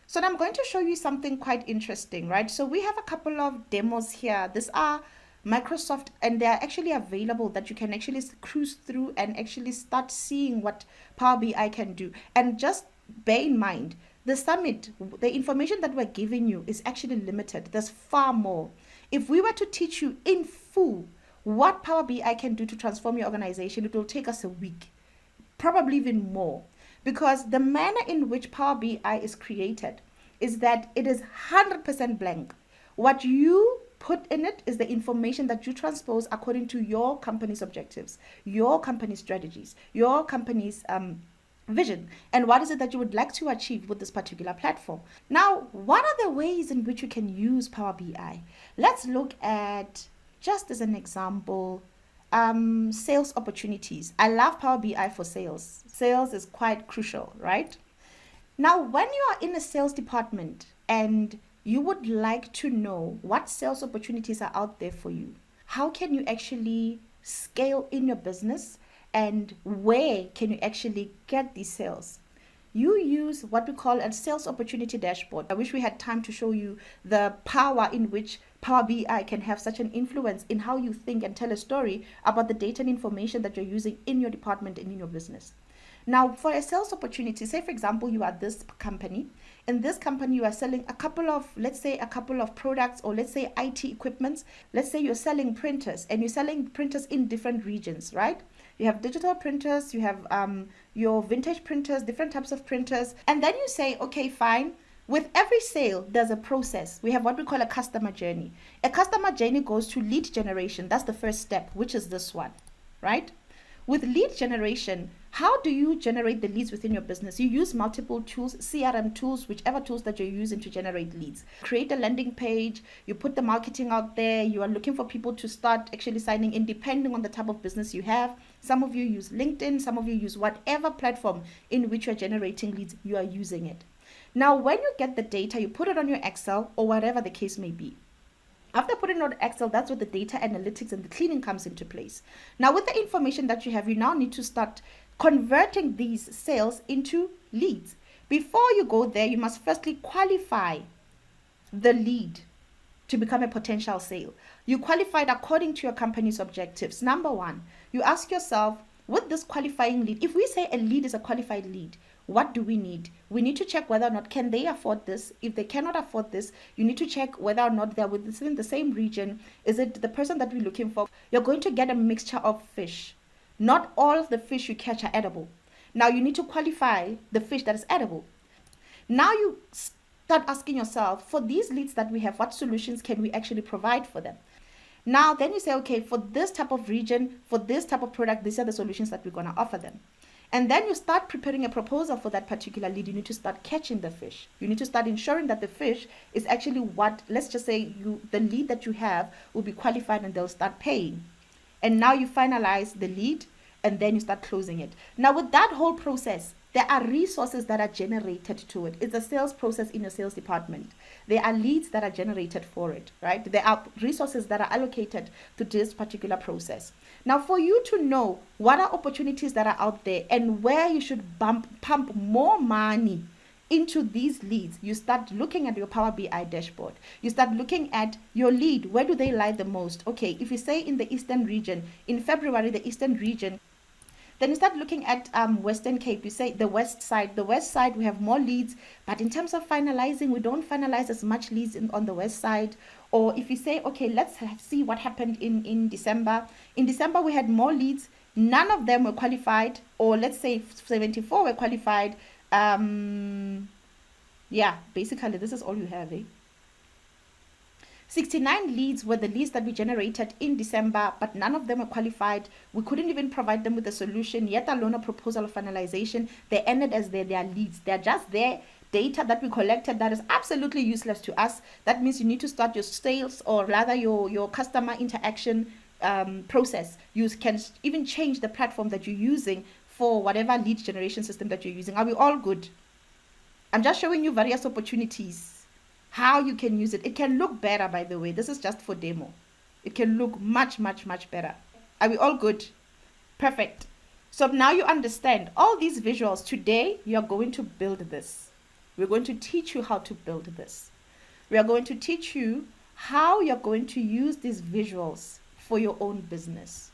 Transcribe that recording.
So now I'm going to show you something quite interesting, right? So we have a couple of demos here. These are Microsoft, and they're actually available that you can actually cruise through and actually start seeing what Power BI can do. And just bear in mind, the summit, the information that we're giving you is actually limited. There's far more. If we were to teach you in full what Power BI can do to transform your organization, it will take us a week, probably even more, because the manner in which Power BI is created is that it is 100% blank. What you put in it is the information that you transpose according to your company's objectives, your company's strategies, your company's vision, and what is it that you would like to achieve with this particular platform. Now, what are the ways in which you can use Power BI? Let's look at, just as an example, sales opportunities. I love Power BI for sales. Sales is quite crucial, right? Now, when you are in a sales department and you would like to know what sales opportunities are out there for you, how can you actually scale in your business, and where can you actually get these sales? You use what we call a sales opportunity dashboard. I wish we had time to show you the power in which Power BI can have such an influence in how you think and tell a story about the data and information that you're using in your department and in your business. Now, for a sales opportunity, say for example, you are this company. In this company, you are selling a couple of, let's say, a couple of products, or let's say IT equipments. Let's say you're selling printers, and you're selling printers in different regions, right? You have digital printers, you have your vintage printers, different types of printers. And then you say, okay, fine. With every sale, there's a process. We have what we call a customer journey. A customer journey goes to lead generation. That's the first step, which is this one, right? With lead generation, how do you generate the leads within your business? You use multiple tools, CRM tools, whichever tools that you're using to generate leads. Create a landing page, you put the marketing out there, you are looking for people to start actually signing in depending on the type of business you have. Some of you use LinkedIn, some of you use whatever platform in which you're generating leads, you are using it. Now, when you get the data, you put it on your Excel or whatever the case may be. After putting it on Excel, that's where the data analytics and the cleaning comes into place. Now, with the information that you have, you now need to start converting these sales into leads. Before you go there, you must firstly qualify the lead to become a potential sale. You qualify it according to your company's objectives. Number one, you ask yourself, with this qualifying lead, if we say a lead is a qualified lead, what do we need? We need to check whether or not can they afford this. If they cannot afford this, you need to check whether or not they're within the same region. Is it the person that we're looking for? You're going to get a mixture of fish. Not all of the fish you catch are edible. Now you need to qualify the fish that is edible. Now you start asking yourself, for these leads that we have, what solutions can we actually provide for them? Now then you say, okay, for this type of region, for this type of product, these are the solutions that we're going to offer them. And then you start preparing a proposal for that particular lead. You need to start catching the fish. You need to start ensuring that the fish is actually what, let's just say the lead that you have will be qualified and they'll start paying. And now you finalize the lead and then you start closing it. Now with that whole process, there are resources that are generated to it. It's a sales process in your sales department. There are leads that are generated for it, right? There are resources that are allocated to this particular process. Now, for you to know what are opportunities that are out there and where you should pump more money into these leads, you start looking at your Power BI dashboard. You start looking at your lead. Where do they lie the most? Okay, if you say in the Eastern region, in February, the Eastern region, then you start looking at Western Cape. You say the West side. The West side, we have more leads, but in terms of finalizing, we don't finalize as much leads on the West side. Or if you say, okay, let's see what happened in December. In December, we had more leads. None of them were qualified, or let's say 74 were qualified. Yeah, basically, this is all you have, 69 leads were the leads that we generated in December, but none of them were qualified. We couldn't even provide them with a solution, yet alone a proposal of finalization. They ended as their leads. They're just their data that we collected that is absolutely useless to us. That means you need to start your sales, or rather your customer interaction process. You can even change the platform that you're using for whatever lead generation system that you're using. Are we all good? I'm just showing you various opportunities, how you can use it. It can look better, by the way. This is just for demo. It can look much, much, much better. Are we all good? Perfect. So now you understand all these visuals. Today, you're going to build this. We're going to teach you how to build this. We are going to teach you how you're going to use these visuals for your own business.